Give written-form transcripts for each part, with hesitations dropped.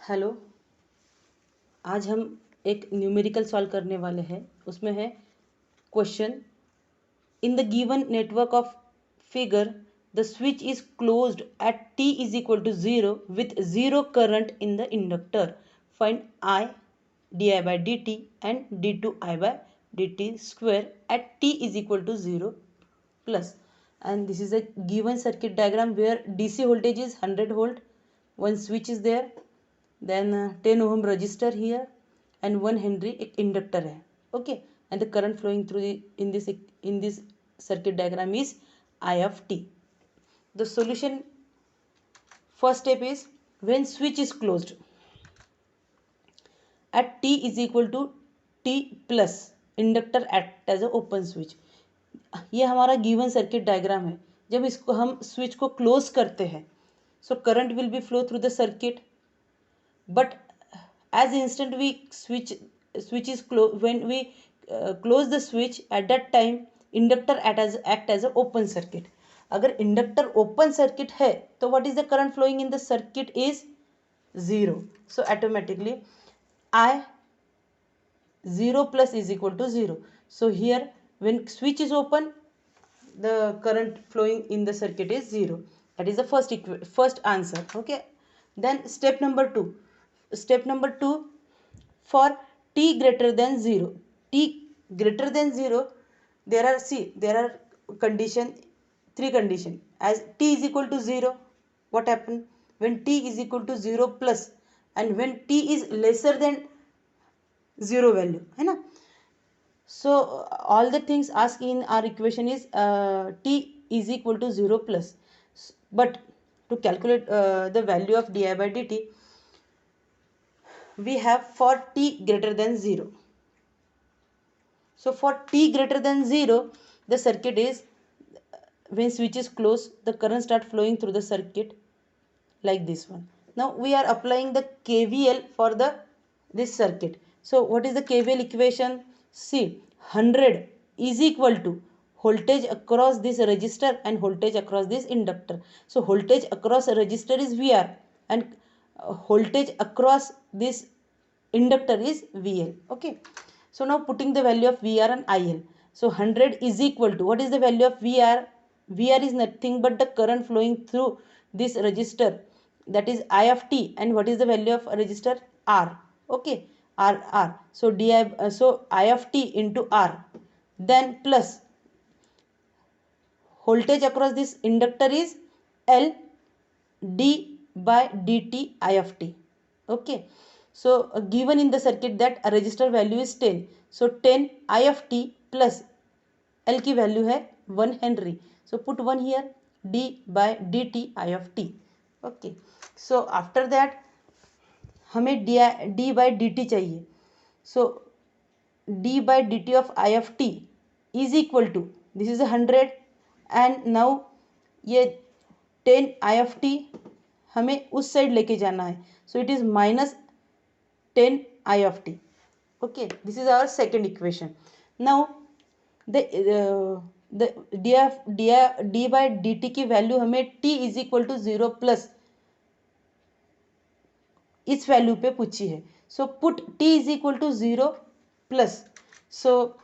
Hello. आज हम एक न्यूमेरिकल सॉल्व करने वाले हैं। उसमें है question, in the given network of figure the switch is closed at t is equal to 0 with 0 current in the inductor. Find I di by dt and d2i by dt square at t is equal to 0 plus. And this is a given circuit diagram where DC voltage is 100 volt, one switch is there, then 10 ohm resistor here and 1 Henry एक inductor है. Okay, and the current flowing through in this circuit diagram is I of t. The solution, first step is, when switch is closed at t is equal to t plus inductor act as a open switch. ये हमारा given circuit diagram है. जब इसको हम switch को close करते हैं, so current will be flow through the circuit, but as instant we switch is closed, when we close the switch, at that time inductor act as a open circuit. अगर inductor open circuit है तो what is the current flowing in the circuit is 0. So automatically I 0 plus is equal to 0. So here when switch is open, the current flowing in the circuit is 0. That is the first answer. Okay, then step number 2, for t greater than 0, there are three condition. As t is equal to 0, what happen? When t is equal to 0 plus and when t is lesser than 0 value, है ना. So all the things asked in our equation is t is equal to 0 plus, but to calculate the value of di by dt, we have for t greater than 0. So for t greater than 0, the circuit is, when switch is closed, the current start flowing through the circuit like this one. Now we are applying the KVL for this circuit. So what is the KVL equation? See, 100 is equal to voltage across this resistor and voltage across this inductor. So voltage across a resistor is VR and voltage across this inductor is VL. Okay, so now putting the value of VR and IL. So 100 is equal to, what is the value of VR? VR is nothing but the current flowing through this resistor, that is I of t, and what is the value of resistor? R. Okay, R. So so I of t into R, then plus voltage across this inductor is L d by dt I of t. Okay, so given in the circuit that a resistor value is 10, so 10 I of t plus L की value है 1 Henry, so put 1 here, d by dt I of t. Okay, so after that हमें d by dt चाहिए. So d by dt of I of t is equal to, this is 100 and now ये 10 I of t हमें उस side लेके जाना है. So it is minus 10 I of t. Okay, this is our second equation. Now the d by dt की value हमें t is equal to 0 plus इस value पे पूछी है. So put t is equal to 0 plus. So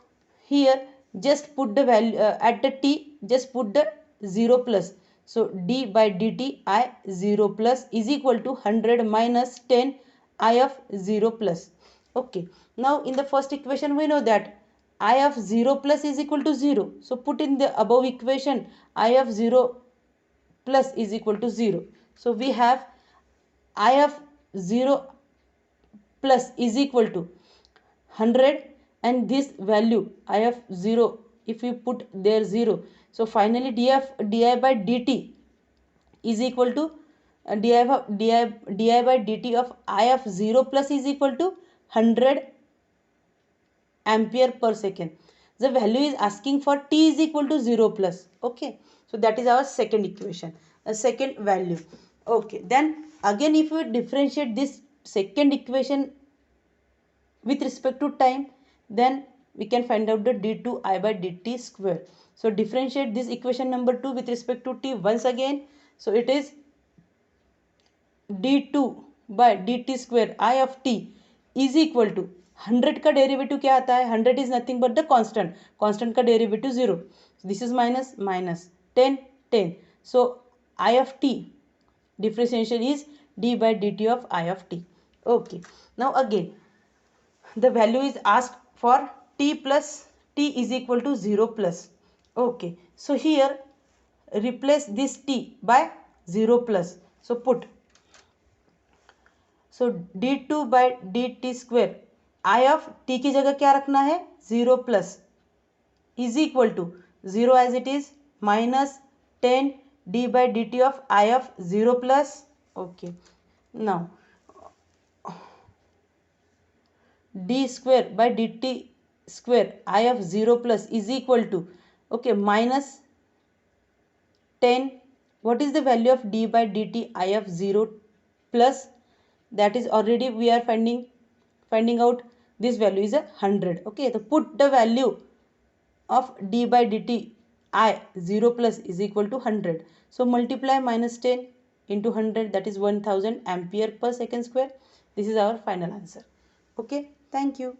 here just put the value at the t, just put the 0 plus. So d by dt I 0 plus is equal to 100 minus 10 I of 0 plus. Okay, now in the first equation we know that I of 0 plus is equal to 0. So put in the above equation I of 0 plus is equal to 0. So we have I of 0 plus is equal to 100 and this value I of 0, if we put there 0, so finally di by dt is equal to di by dt of I of 0 plus is equal to 100 ampere per second. The value is asking for t is equal to 0 plus. Okay, so that is our second equation, a second value. Okay, then again if we differentiate this second equation with respect to time, then we can find out the d2i by dt square. So differentiate this equation number 2 with respect to t once again. So it is d2 by D T square I of T is equal to 100 का derivative क्या आता है 100 is nothing but the constant constant का derivative 0 this is minus minus 10 10 so I of t differentiation is d by dt of I of t. Okay, now again the value is asked for t plus t is equal to 0 plus. Okay, so here replace this t by 0 plus, so put so d2 by dt square I of t की जगह क्या रखना है 0 plus is equal to 0 as it is minus 10 d by dt of I of 0 plus. Okay, now d square by dt square I of 0 plus is equal to okay minus 10 what is the value of d by dt I of 0 plus that is already we are finding out this value is 100. Okay, so put the value of d by dt I 0 plus is equal to 100. So multiply minus 10 into 100 that is 1000 ampere per second square. This is our final answer. Okay, thank you.